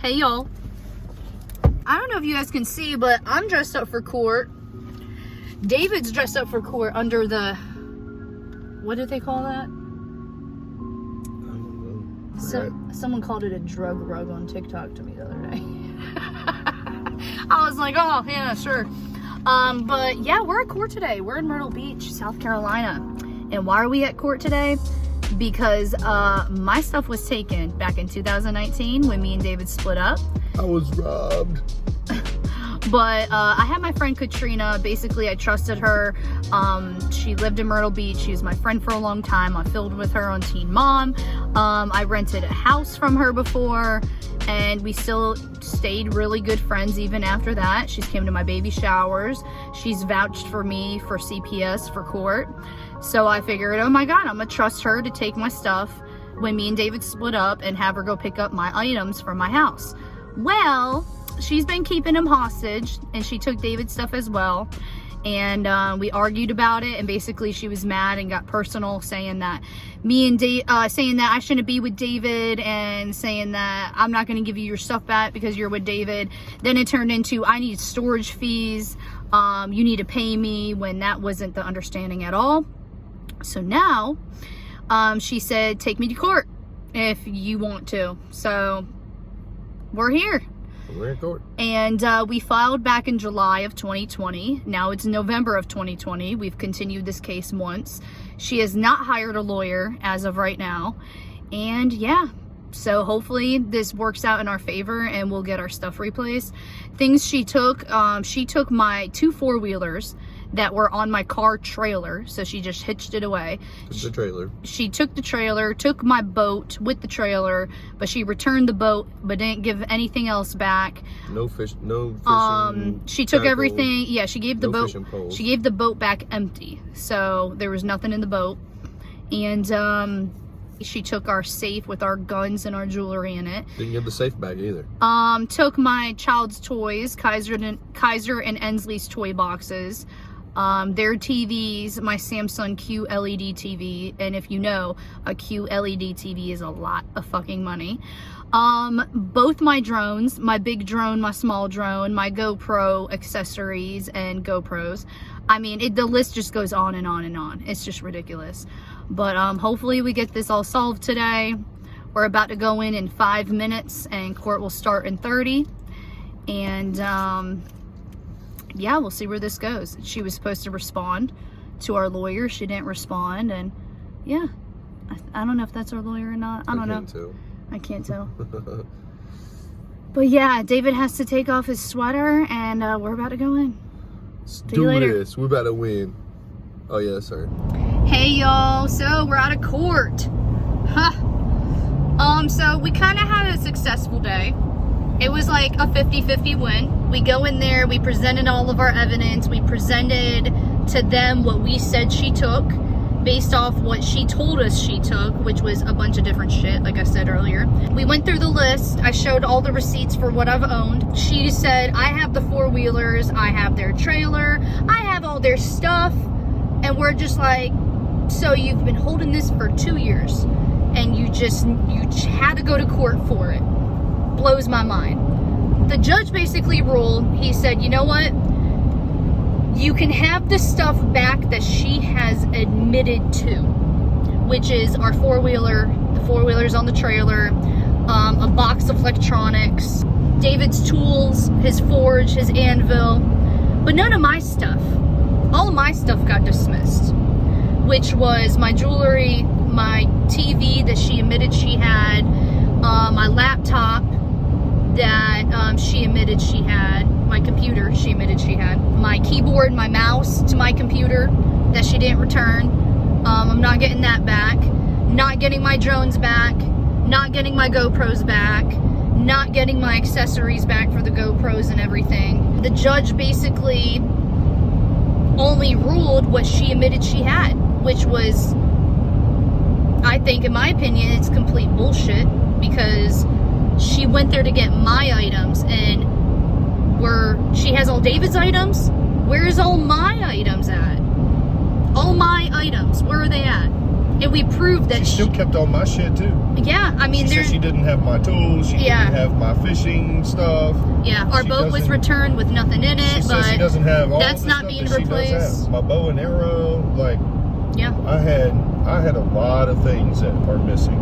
Hey y'all, I don't know if you guys can see, but I'm dressed up for court. David's dressed up for court under the, what did they call that? I don't know. Someone called it a drug rug on TikTok to me the other day. I was like, oh yeah, sure. But yeah, we're at court today. We're in Myrtle Beach, South Carolina. And why are we at court today? Because my stuff was taken back in 2019 when me and David split up. I was robbed. But I had my friend Katrina. Basically, I trusted her. She lived in Myrtle Beach. She was my friend for a long time. I filmed with her on Teen Mom. I rented a house from her before, and we still stayed really good friends even after that. She's came to my baby showers. She's vouched for me for CPS for court. So I figured, oh my God, I'm gonna trust her to take my stuff when me and David split up and have her go pick up my items from my house. Well, she's been keeping him hostage, and she took David's stuff as well. And we argued about it, and basically she was mad and got personal, saying that saying that I shouldn't be with David, and saying that I'm not going to give you your stuff back because you're with David. Then it turned into I need storage fees. You need to pay me, when that wasn't the understanding at all. So now she said, take me to court if you want to. So we're here. We're in court. And we filed back in July of 2020. Now it's November of 2020. We've continued this case once. She has not hired a lawyer as of right now. And yeah, so hopefully this works out in our favor and we'll get our stuff replaced. Things she took my 2 4-wheelers that were on my car trailer, so she just hitched it away. The trailer. She took the trailer, took my boat with the trailer, but she returned the boat, but didn't give anything else back. No fishing. She took everything. Yeah, she gave the boat. Poles. She gave the boat back empty, so there was nothing in the boat. And she took our safe with our guns and our jewelry in it. Didn't give the safe back either. Took my child's toys, Kaiser and Ensley's toy boxes. Their TVs, my Samsung QLED TV, and if you know, a QLED TV is a lot of fucking money. Both my drones, my big drone, my small drone, my GoPro accessories and GoPros. I mean, the list just goes on and on and on. It's just ridiculous. But hopefully we get this all solved today. We're about to go in 5 minutes, and court will start in 30. And yeah, we'll see where this goes. She was supposed to respond to our lawyer. She didn't respond, and yeah, I don't know if that's our lawyer or not. I don't know. I can't tell. But yeah, David has to take off his sweater, and we're about to go in. Let's do this. We're about to win. Oh yeah, sorry. Hey y'all, so we're out of court. So we kind of had a successful day. It was like a 50-50 win. We go in there, we presented all of our evidence, we presented to them what we said she took based off what she told us she took, which was a bunch of different shit, like I said earlier. We went through the list. I showed all the receipts for what I've owned. She said, I have the 4-wheelers, I have their trailer, I have all their stuff. And we're just like, so you've been holding this for 2 years and you had to go to court for it. Blows my mind. The judge basically ruled, he said, you know what? You can have the stuff back that she has admitted to, which is our 4-wheeler, the 4-wheelers on the trailer, a box of electronics, David's tools, his forge, his anvil, but none of my stuff. All my stuff got dismissed, which was my jewelry, my TV that she admitted she had, my laptop that she admitted she had, my computer she admitted she had, my keyboard, my mouse to my computer that she didn't return. I'm not getting that back. Not getting my drones back. Not getting my GoPros back. Not getting my accessories back for the GoPros and everything. The judge basically only ruled what she admitted she had, which was, I think, in my opinion, it's complete bullshit, because she went there to get my items, and she has all David's items. Where is all my items at? All my items, where are they at? And we proved that she still kept all my shit too. Yeah, I mean, she said she didn't have my tools. She didn't have my fishing stuff. Yeah, our boat was returned with nothing in it. She says she doesn't have all that's the not stuff being that replaced. She does have. My bow and arrow, like. Yeah. I had a lot of things that are missing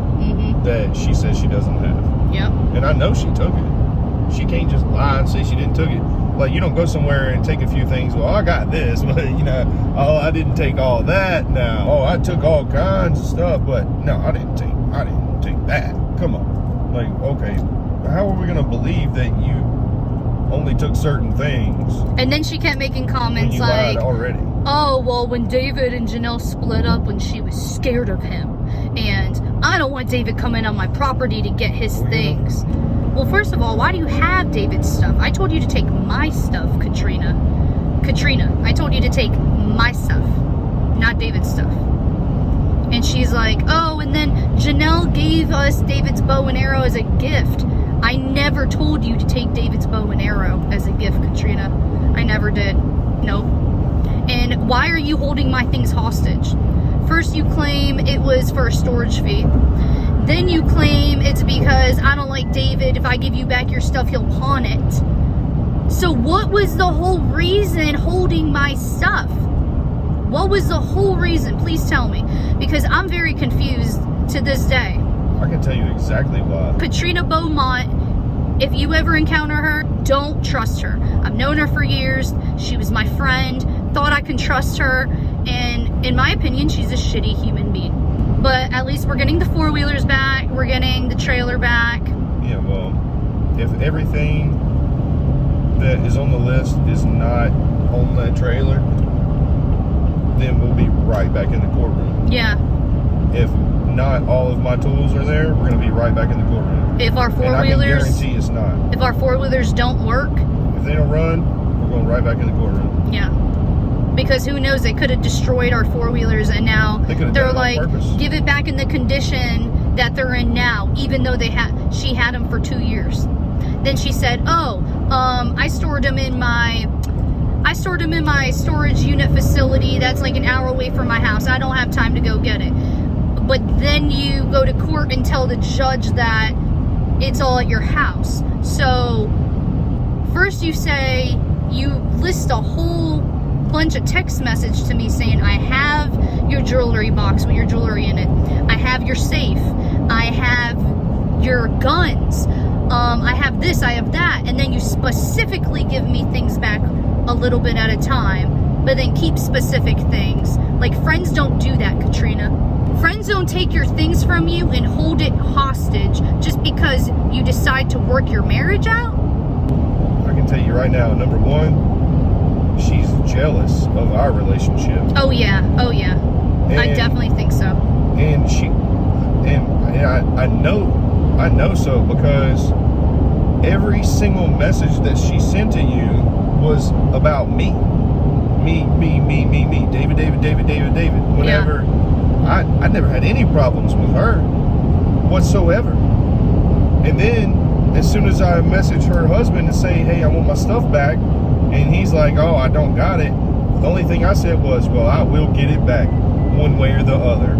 that she says she doesn't have. Yep. And I know she took it. She can't just lie and say she didn't took it. Like, you don't go somewhere and take a few things. Well, I got this, but you know, oh, I didn't take all that. Now, oh, I took all kinds of stuff, but no, I didn't take that. Come on. Like, okay, how are we gonna believe that you only took certain things? And then she kept making comments when you like, lied already. Oh, well, when David and Jenelle split up when she was scared of him, and I don't want David coming on my property to get his things. Well, first of all, why do you have David's stuff? I told you to take my stuff, Katrina. I told you to take my stuff, not David's stuff. And she's like, oh, and then Jenelle gave us David's bow and arrow as a gift. I never told you to take David's bow and arrow as a gift, Katrina. I never did. Nope. And why are you holding my things hostage? First you claim it was for a storage fee. Then you claim it's because I don't like David. If I give you back your stuff, he'll pawn it. So what was the whole reason holding my stuff? What was the whole reason? Please tell me. Because I'm very confused to this day. I can tell you exactly why. Katrina Beaumont, if you ever encounter her, don't trust her. I've known her for years. She was my friend. Thought I can trust her. And in my opinion, she's a shitty human being. But at least we're getting the four-wheelers back. We're getting the trailer back. Yeah, well, if everything that is on the list is not on that trailer, then we'll be right back in the courtroom. Yeah. If not all of my tools are there, we're going to be right back in the courtroom. If our four-wheelers... And I can guarantee it's not. If our four-wheelers don't work... If they don't run, we're going right back in the courtroom. Yeah. Because who knows, they could have destroyed our four-wheelers and now they're like, give it back in the condition that they're in now, even though she had them for 2 years. Then she said, oh, I stored them in my storage unit facility that's like an hour away from my house. I don't have time to go get it. But then you go to court and tell the judge that it's all at your house. So first you say, you list a whole bunch of text message to me saying, I have your jewelry box with your jewelry in it. I have your safe. I have your guns. I have this, I have that. And then you specifically give me things back a little bit at a time, but then keep specific things. Like, friends don't do that, Katrina. Friends don't take your things from you and hold it hostage just because you decide to work your marriage out. I can tell you right now, number one, she's jealous of our relationship. Oh yeah, and I definitely think so. And I know so, because every single message that she sent to you was about me. Me. David. Whenever I never had any problems with her whatsoever. And then as soon as I message her husband and say, hey, I want my stuff back, and he's like, oh, I don't got it. The only thing I said was, well, I will get it back one way or the other.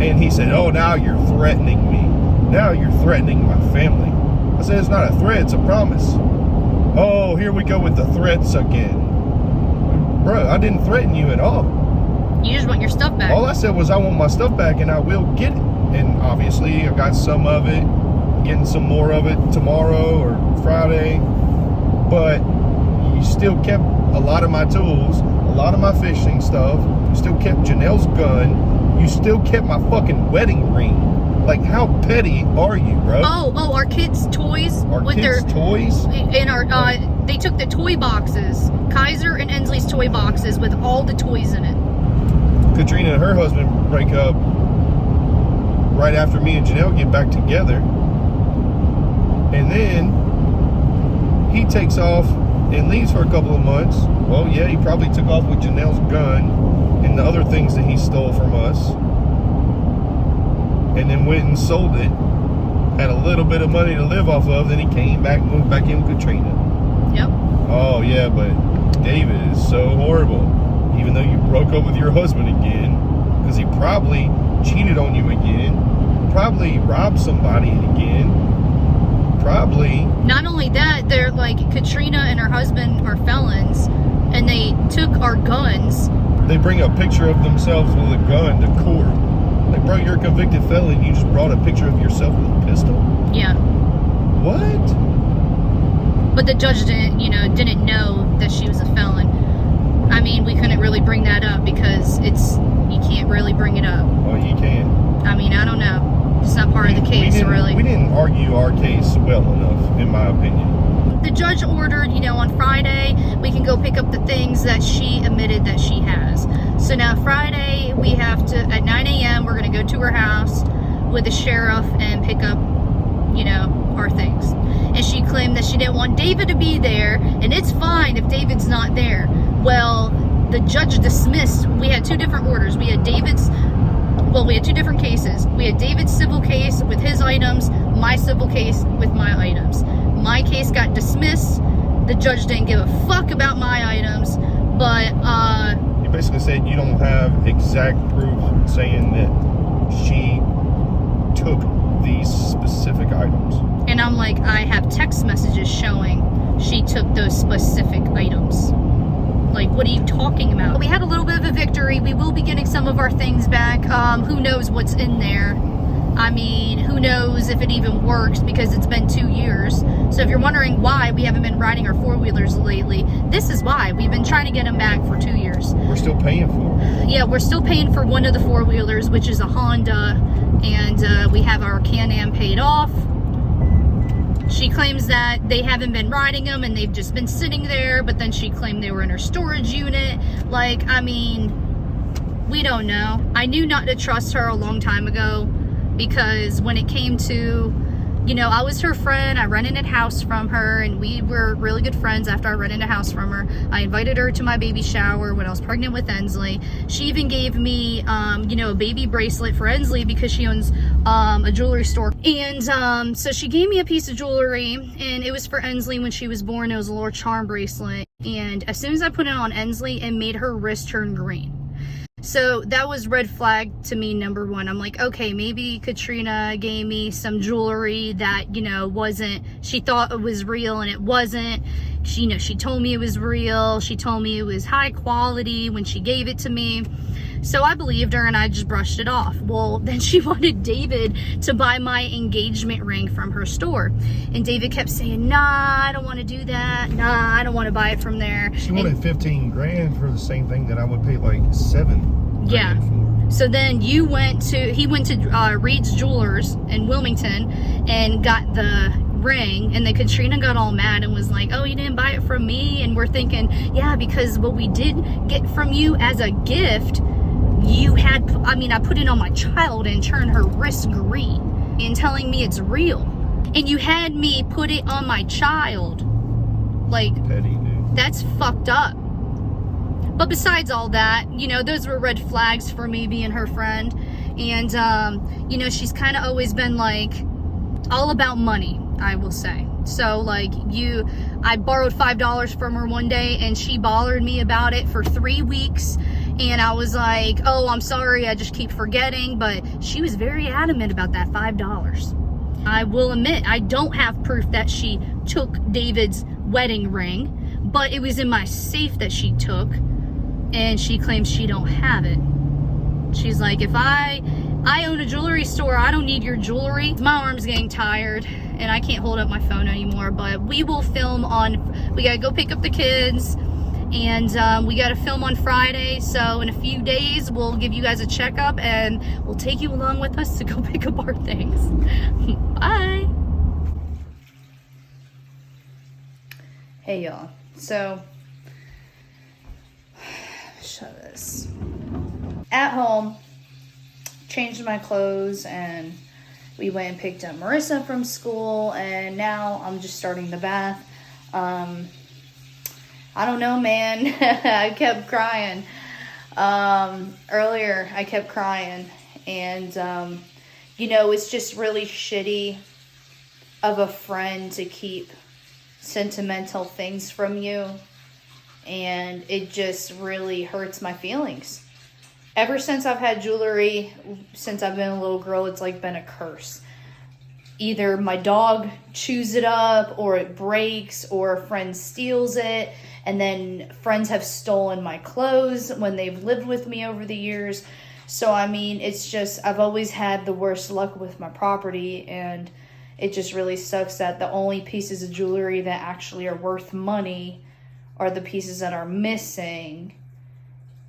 And he said, oh, now you're threatening me. Now you're threatening my family. I said, it's not a threat, it's a promise. Oh, here we go with the threats again. Bro, I didn't threaten you at all. You just want your stuff back. All I said was I want my stuff back and I will get it. And obviously I got some of it, getting some more of it tomorrow or Friday. But you still kept a lot of my tools, a lot of my fishing stuff. You still kept Janelle's gun. You still kept my fucking wedding ring. Like, how petty are you, bro? Oh, our kids' toys. Toys? And they took the toy boxes. Kaiser and Ensley's toy boxes with all the toys in it. Katrina and her husband break up right after me and Jenelle get back together. And then he takes off and leaves for a couple of months. Well, yeah, he probably took off with Janelle's gun and the other things that he stole from us. And then went and sold it. Had a little bit of money to live off of. Then he came back, moved back in with Katrina. Yep. Oh, yeah, but David is so horrible. Even though you broke up with your husband again. Because he probably cheated on you again, probably robbed somebody again, probably. Not only that, they're like, Katrina and her husband are felons, and they took our guns. They bring a picture of themselves with a gun to court. Like, bro, you're a convicted felon. You just brought a picture of yourself with a pistol? Yeah. What? But the judge didn't know that she was a felon. I mean, we couldn't really bring that up because you can't really bring it up. Well, you can. I mean, I don't know. It's not part of the case, really. We didn't argue our case well enough, in my opinion. The judge ordered, on Friday, we can go pick up the things that she admitted that she has. So now Friday, we have to, at 9 a.m., we're going to go to her house with the sheriff and pick up, our things. And she claimed that she didn't want David to be there, and it's fine if David's not there. Well, the judge dismissed. We had two different orders. We had two different cases. We had David's civil case with his items, my civil case with my items. My case got dismissed. The judge didn't give a fuck about my items, but you basically said you don't have exact proof saying that she took these specific items. And I'm like, I have text messages showing she took those specific items. Like, what are you talking about? We had a little bit of a victory. We will be getting some of our things back. Who knows what's in there? I mean, who knows if it even works, because it's been 2 years. So if you're wondering why we haven't been riding our four-wheelers lately, this is why. We've been trying to get them back for 2 years. We're still paying for it. Yeah, we're still paying for one of the four-wheelers, which is a Honda, and we have our Can-Am paid off. She claims that they haven't been riding them and they've just been sitting there, but then she claimed they were in her storage unit. Like, I mean, we don't know. I knew not to trust her a long time ago, because when it came to, I was her friend. I rented a house from her, and we were really good friends after I rented a house from her. I invited her to my baby shower when I was pregnant with Ensley. She even gave me, a baby bracelet for Ensley because she owns a jewelry store. And so she gave me a piece of jewelry, and it was for Ensley when she was born. It was a little charm bracelet. And as soon as I put it on Ensley, it made her wrist turn green. So that was red flag to me, number one. I'm like, okay, maybe Katrina gave me some jewelry that, she thought it was real and it wasn't. She told me it was real. She told me it was high quality when she gave it to me. So I believed her and I just brushed it off. Well, then she wanted David to buy my engagement ring from her store. And David kept saying, nah, I don't want to do that. Nah, I don't want to buy it from there. She wanted 15 grand for the same thing that I would pay like 7 grand for. So then he went to Reed's Jewelers in Wilmington and got the ring, and then Katrina got all mad and was like, oh, you didn't buy it from me? And we're thinking, yeah, because what we did get from you as a gift, I put it on my child and turned her wrist green, and telling me it's real. And you had me put it on my child. Like, petty, dude. That's fucked up. But besides all that, those were red flags for me being her friend. And, she's kind of always been like, all about money, I will say. So, like, I borrowed $5 from her one day, and she bothered me about it for 3 weeks. And I was like, oh, I'm sorry, I just keep forgetting. But she was very adamant about that $5. I will admit, I don't have proof that she took David's wedding ring, but it was in my safe that she took, and she claims she don't have it. She's like, if I own a jewelry store, I don't need your jewelry. My arm's getting tired, and I can't hold up my phone anymore, but we will film we gotta go pick up the kids, and we gotta film on Friday, so in a few days, we'll give you guys a checkup, and we'll take you along with us to go pick up our things. Bye! Hey, y'all. So, shut this. At home, changed my clothes, and we went and picked up Marissa from school, and now I'm just starting the bath. I don't know, man. I kept crying. Earlier, I kept crying, and, it's just really shitty of a friend to keep sentimental things from you, and it just really hurts my feelings. Ever since I've had jewelry, since I've been a little girl, it's like been a curse. Either my dog chews it up, or it breaks, or a friend steals it, and then friends have stolen my clothes when they've lived with me over the years. So, I mean, it's just, I've always had the worst luck with my property, and it just really sucks that the only pieces of jewelry that actually are worth money are the pieces that are missing,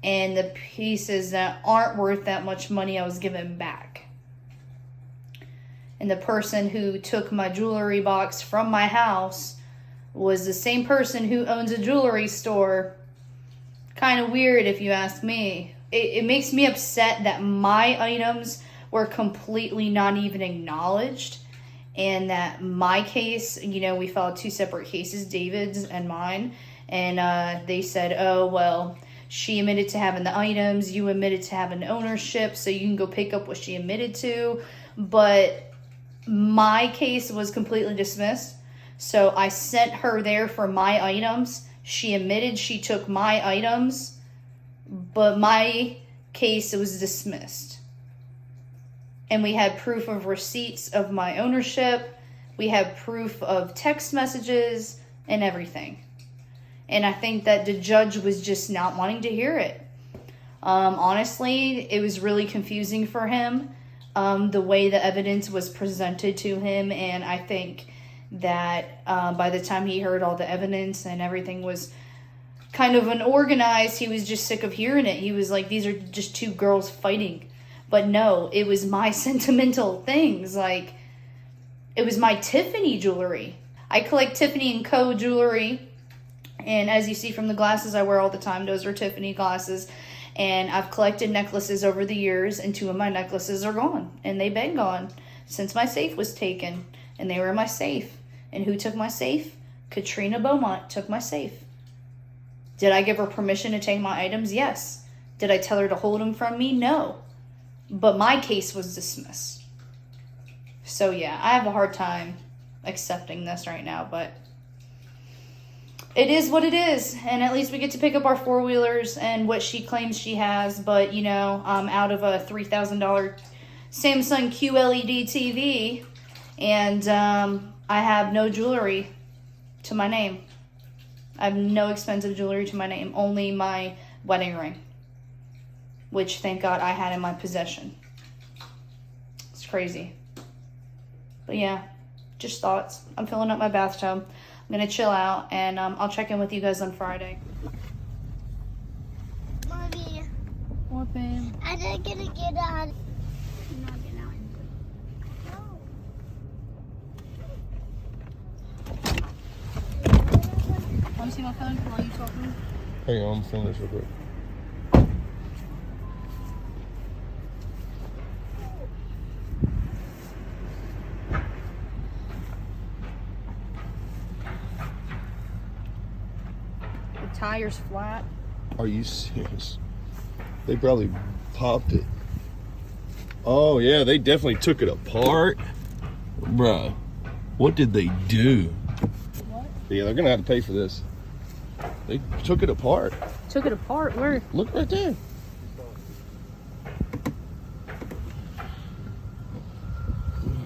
and the pieces that aren't worth that much money I was given back. And the person who took my jewelry box from my house was the same person who owns a jewelry store. Kind of weird if you ask me. It makes me upset that my items were completely not even acknowledged, and that my case, you know, we filed 2 separate cases, David's and mine, and they said, oh, well, she admitted to having the items, you admitted to having ownership, so you can go pick up what she admitted to. But my case was completely dismissed, so I sent her there for my items. She admitted she took my items, but my case was dismissed. And we had proof of receipts of my ownership. We had proof of text messages and everything. And I think that the judge was just not wanting to hear it. Honestly, it was really confusing for him, the way the evidence was presented to him. And I think that by the time he heard all the evidence and everything was kind of unorganized, he was just sick of hearing it. He was like, these are just 2 girls fighting. But no, it was my sentimental things. Like, it was my Tiffany jewelry. I collect Tiffany & Co. jewelry. And as you see from the glasses I wear all the time, those are Tiffany glasses. And I've collected necklaces over the years, and 2 of my necklaces are gone. And they've been gone since my safe was taken. And they were in my safe. And who took my safe? Katrina Beaumont took my safe. Did I give her permission to take my items? Yes. Did I tell her to hold them from me? No. But my case was dismissed. So yeah, I have a hard time accepting this right now, but it is what it is. And at least we get to pick up our 4-wheelers and what she claims she has. But, you know, out of a $3,000 Samsung QLED TV, and I have no jewelry to my name. I have no expensive jewelry to my name, only my wedding ring, which, thank God, I had in my possession. It's crazy. But yeah, just thoughts. I'm filling up my bathtub. I'm going to chill out, and I'll check in with you guys on Friday. Mommy. What, babe? I'm not going to get on. I'm not getting out. No. Want to see my phone while you talking? Hang on, I'm filming this real quick. The tire's flat. Are you serious? They probably popped it. Oh yeah, they definitely took it apart. Bruh, what did they do? What? Yeah, they're gonna have to pay for this. They took it apart. Took it apart? Where? Look right there.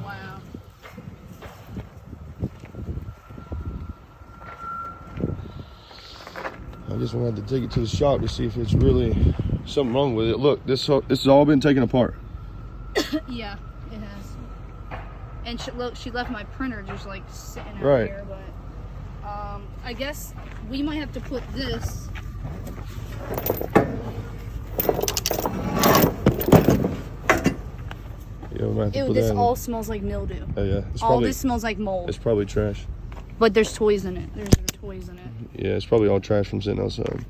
Wow. I just wanted to take it to the shop to see if it's really something wrong with it. Look, this has all been taken apart. Yeah, it has. And she left my printer just like sitting out Right. here, but I guess we might have to put this. Yeah, we might have to Ew, put this that in. all smells like mildew. Oh yeah, it's All probably this smells like mold. it's probably trash. But there's toys in it. There's toys in it. Yeah, it's probably all trash from sitting outside.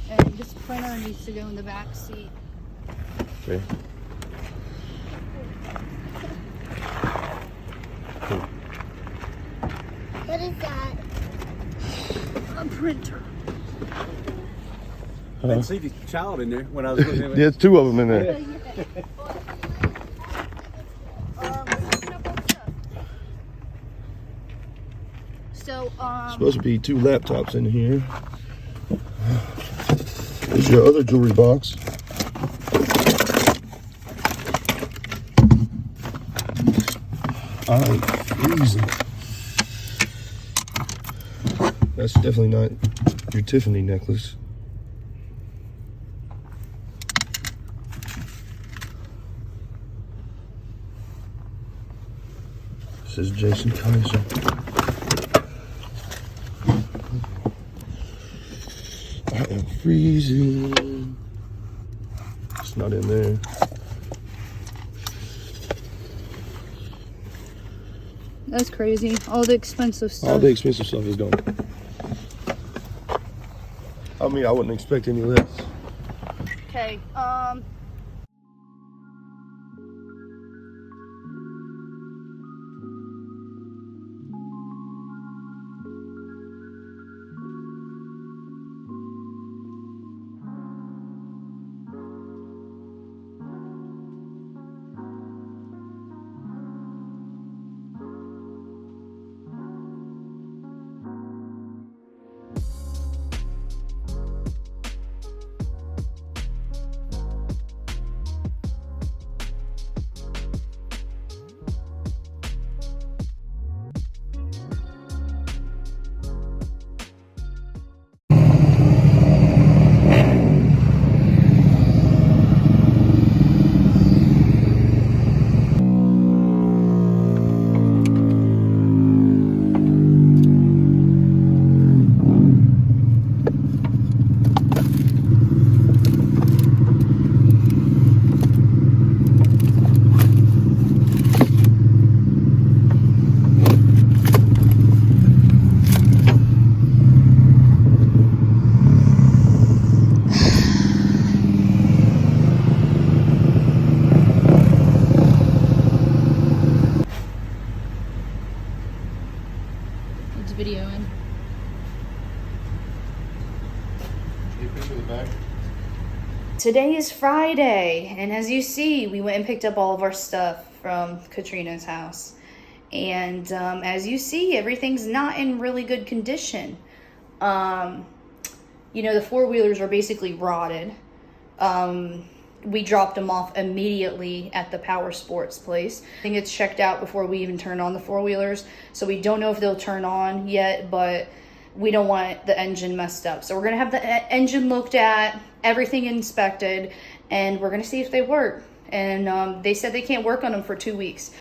And this printer needs to go in the back seat. Okay. What is that? A printer. I didn't see the child in there when I was looking at it. There's 2 of them in there. So, Supposed to be 2 laptops in here. There's your other jewelry box. I'm freezing. That's definitely not your Tiffany necklace. This is Jason Kaiser. I am freezing. It's not in there. That's crazy. All the expensive stuff. All the expensive stuff is gone. I mean, I wouldn't expect any less. Okay, it's videoing. Today is Friday, and as you see, we went and picked up all of our stuff from Katrina's house. And as you see, everything's not in really good condition. You know, the four-wheelers are basically rotted. We dropped them off immediately at the Power Sports place. I think it's checked out before we even turned on the four-wheelers, so we don't know if they'll turn on yet, but we don't want the engine messed up. So we're gonna have the engine looked at, everything inspected, and we're gonna see if they work. And they said they can't work on them for 2 weeks.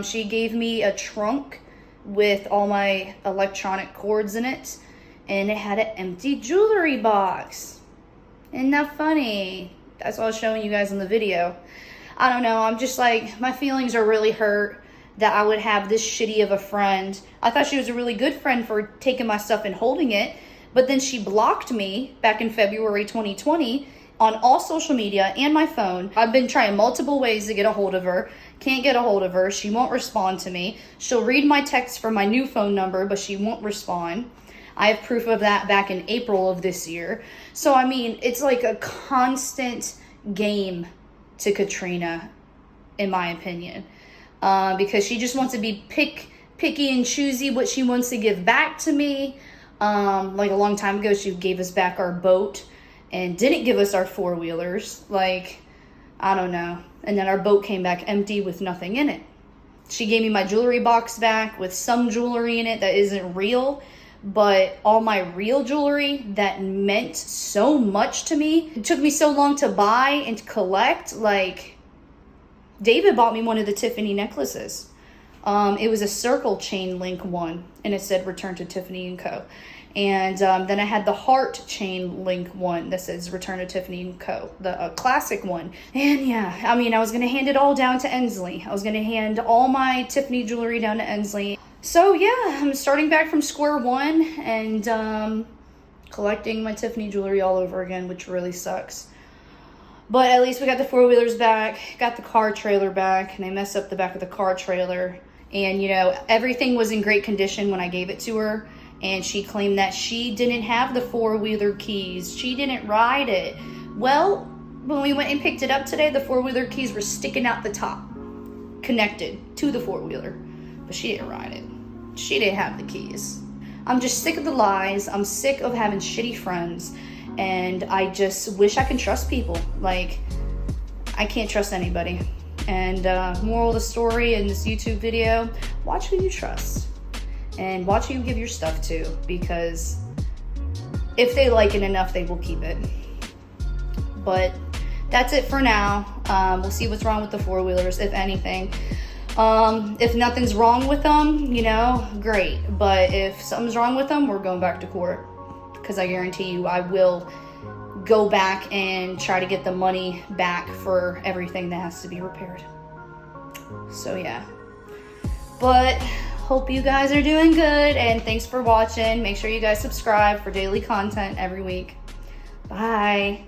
She gave me a trunk with all my electronic cords in it, and it had an empty jewelry box. Isn't that funny? That's what I was showing you guys in the video. I don't know, I'm just like, my feelings are really hurt that I would have this shitty of a friend. I thought she was a really good friend for taking my stuff and holding it, but then she blocked me back in February 2020 on all social media and my phone. I've been trying multiple ways to get a hold of her. Can't get a hold of her. She won't respond to me. She'll read my text from my new phone number, but she won't respond. I have proof of that back in April of this year. So, I mean, it's like a constant game to Katrina, in my opinion. Because she just wants to be picky and choosy what she wants to give back to me. Like a long time ago, she gave us back our boat and didn't give us our four-wheelers. Like, I don't know. And then our boat came back empty with nothing in it. She gave me my jewelry box back with some jewelry in it that isn't real. But all my real jewelry that meant so much to me, it took me so long to buy and to collect. Like, David bought me one of the Tiffany necklaces. It was a circle chain link one, and it said return to Tiffany & Co. And then I had the heart chain link one that says return to Tiffany & Co., the classic one. And yeah, I mean, I was going to hand it all down to Ensley. I was going to hand all my Tiffany jewelry down to Ensley. So yeah, I'm starting back from square one and collecting my Tiffany jewelry all over again, which really sucks. But at least we got the four-wheelers back, got the car trailer back, and I messed up the back of the car trailer. And, you know, everything was in great condition when I gave it to her. And she claimed that she didn't have the four-wheeler keys. She didn't ride it. Well, when we went and picked it up today, the four-wheeler keys were sticking out the top, connected to the four-wheeler. But she didn't ride it. She didn't have the keys. I'm just sick of the lies. I'm sick of having shitty friends. And I just wish I could trust people. Like, I can't trust anybody. And moral of the story in this YouTube video, watch who you trust and watch who you give your stuff to, because if they like it enough, they will keep it. But that's it for now. We'll see what's wrong with the four-wheelers, if anything. If nothing's wrong with them, you know, great. But if something's wrong with them, we're going back to court. Because I guarantee you, I will go back and try to get the money back for everything that has to be repaired. So yeah. But hope you guys are doing good, and thanks for watching. Make sure you guys subscribe for daily content every week. Bye.